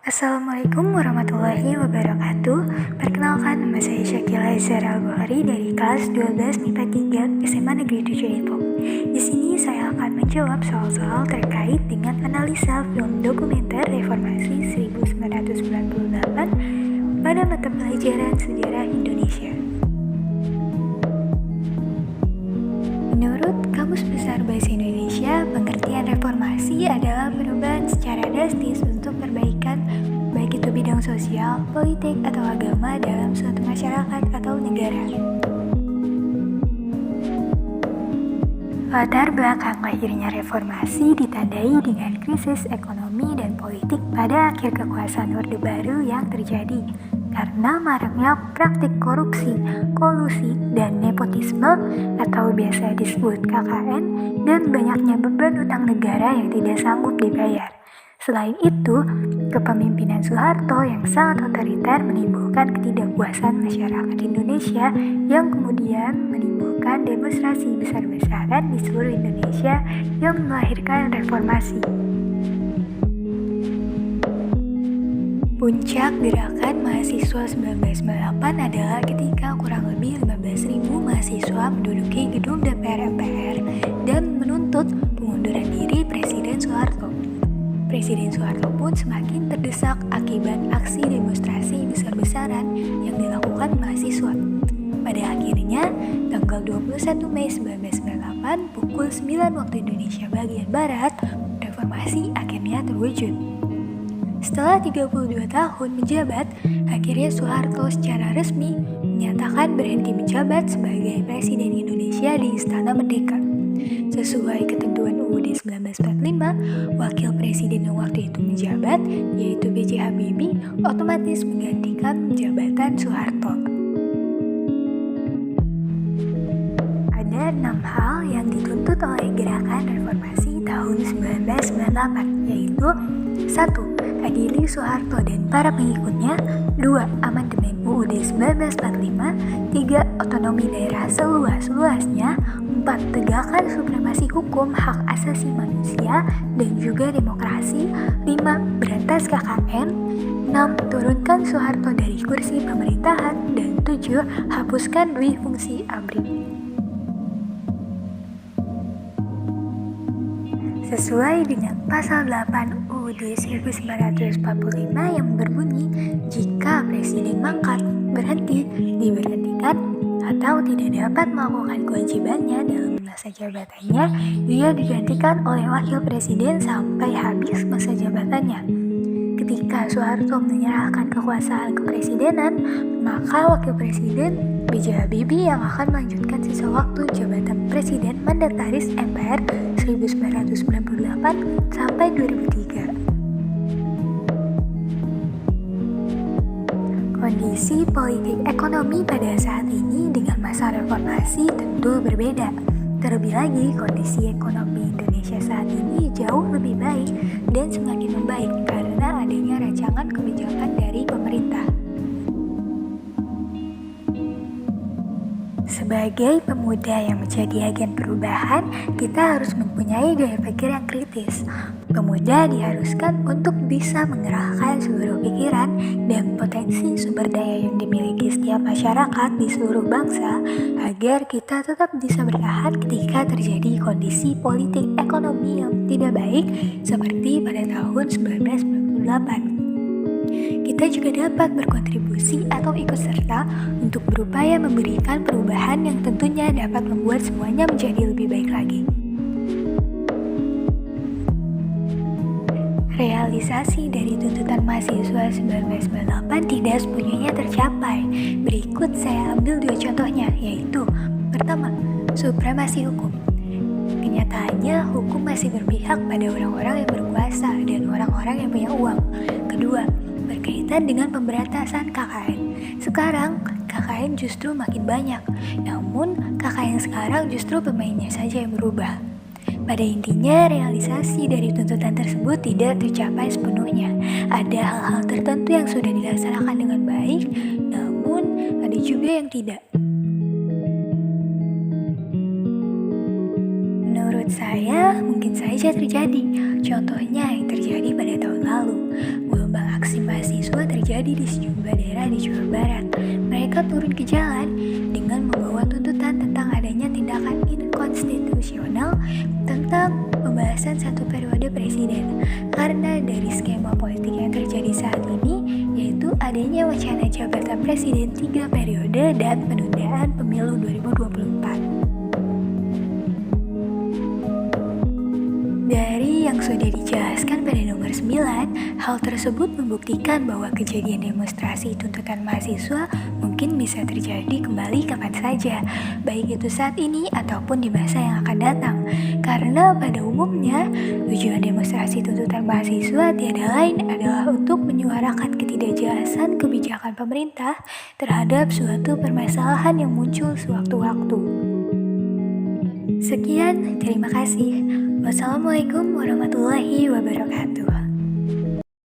Assalamualaikum warahmatullahi wabarakatuh. Perkenalkan, nama saya Syakila Zara Al-Bukhari dari kelas 12 MIPA 3 SMA Negeri 7 Depok. Di sini saya akan menjawab soal-soal terkait dengan analisa film dokumenter Reformasi 1998 pada mata pelajaran Sejarah Indonesia. Menurut Kamus Besar Bahasa Indonesia, pengertian reformasi adalah perubahan secara drastis untuk perbaikan baik itu bidang sosial, politik, atau agama dalam suatu masyarakat atau negara. Latar belakang lahirnya reformasi ditandai dengan krisis ekonomi dan politik pada akhir kekuasaan Orde Baru yang terjadi karena maraknya praktik korupsi, kolusi, dan nepotisme atau biasa disebut KKN dan banyaknya beban utang negara yang tidak sanggup dibayar. Selain itu, kepemimpinan Soeharto yang sangat otoriter menimbulkan ketidakpuasan masyarakat Indonesia yang kemudian menimbulkan demonstrasi besar-besaran di seluruh Indonesia yang melahirkan reformasi. Puncak gerakan mahasiswa 1998 adalah ketika kurang lebih 15.000 mahasiswa menduduki gedung DPR MPR dan menuntut pengunduran diri Presiden Soeharto. Presiden Soeharto pun semakin terdesak akibat aksi demonstrasi besar-besaran yang dilakukan mahasiswa. Pada akhirnya, tanggal 21 Mei 1998 pukul 9 waktu Indonesia bagian Barat, reformasi akhirnya terwujud. Setelah 32 tahun menjabat, akhirnya Soeharto secara resmi menyatakan berhenti menjabat sebagai Presiden Indonesia di Istana Merdeka. Sesuai ketentuan UUD 1945, wakil presiden yang waktu itu menjabat, yaitu B.J. Habibie, otomatis menggantikan jabatan Soeharto. Ada 6 hal yang dituntut oleh gerakan reformasi tahun 1998, yaitu 1. Adili Soeharto dan para pengikutnya. 2. Amandemen UUD 1945. 3. Otonomi daerah seluas-luasnya. 4. Tegakkan supremasi hukum, hak asasi manusia, dan juga demokrasi. 5. Berantas KKN. 6. Turunkan Soeharto dari kursi pemerintahan. Dan 7. Hapuskan dui fungsi ABRI. Sesuai dengan pasal 8 UUD 1945 yang berbunyi, jika presiden mangkat, berhenti, diberhentikan, atau tidak dapat melakukan kewajibannya dalam masa jabatannya, ia digantikan oleh wakil presiden sampai habis masa jabatannya. Ketika Soeharto menyerahkan kekuasaan kepresidenan, maka wakil presiden B.J. Habibie yang akan melanjutkan sisa waktu jabatan presiden mandataris MPR 1998 sampai 2003. Kondisi politik ekonomi pada saat ini dengan masa reformasi tentu berbeda. Terlebih lagi, kondisi ekonomi Indonesia saat ini jauh lebih baik dan semakin membaik karena adanya rancangan kebijakan dari pemerintah. Sebagai pemuda yang menjadi agen perubahan, kita harus mempunyai gaya pikir yang kritis. Pemuda diharuskan untuk bisa mengerahkan seluruh pikiran dan potensi sumber daya yang dimiliki setiap masyarakat di seluruh bangsa agar kita tetap bisa bertahan ketika terjadi kondisi politik ekonomi yang tidak baik seperti pada tahun 1998. Kita juga dapat berkontribusi atau ikut serta untuk berupaya memberikan perubahan yang tentunya dapat membuat semuanya menjadi lebih baik lagi. Realisasi dari tuntutan mahasiswa 1998 tidak sepenuhnya tercapai. Berikut saya ambil 2 contohnya, yaitu pertama, supremasi hukum. Kenyataannya, hukum masih berpihak pada orang-orang yang berkuasa dan orang-orang yang punya uang. Kedua, berkaitan dengan pemberantasan KKN. Sekarang, KKN justru makin banyak, namun KKN sekarang justru pemainnya saja yang berubah. Pada intinya, realisasi dari tuntutan tersebut tidak tercapai sepenuhnya. Ada hal-hal tertentu yang sudah dilaksanakan dengan baik, namun ada juga yang tidak. Menurut saya, mungkin saja terjadi. Contohnya yang terjadi pada tahun lalu, gelombang aksi terjadi di sejumlah daerah di Jawa Barat. Mereka turun ke jalan dengan membawa tuntutan tentang adanya tindakan inkonstitusional tentang pembahasan satu periode presiden. Karena dari skema politik yang terjadi saat ini, yaitu adanya wacana jabatan presiden 3 periode dan penundaan pemilu 2024. Dari yang sudah dijelaskan pada nomor 9, hal tersebut membuktikan bahwa kejadian demonstrasi tuntutan mahasiswa mungkin bisa terjadi kembali kapan saja, baik itu saat ini ataupun di masa yang akan datang. Karena pada umumnya, tujuan demonstrasi tuntutan mahasiswa tiada lain adalah untuk menyuarakan ketidakjelasan kebijakan pemerintah terhadap suatu permasalahan yang muncul sewaktu-waktu. Sekian, terima kasih. Wassalamualaikum warahmatullahi wabarakatuh.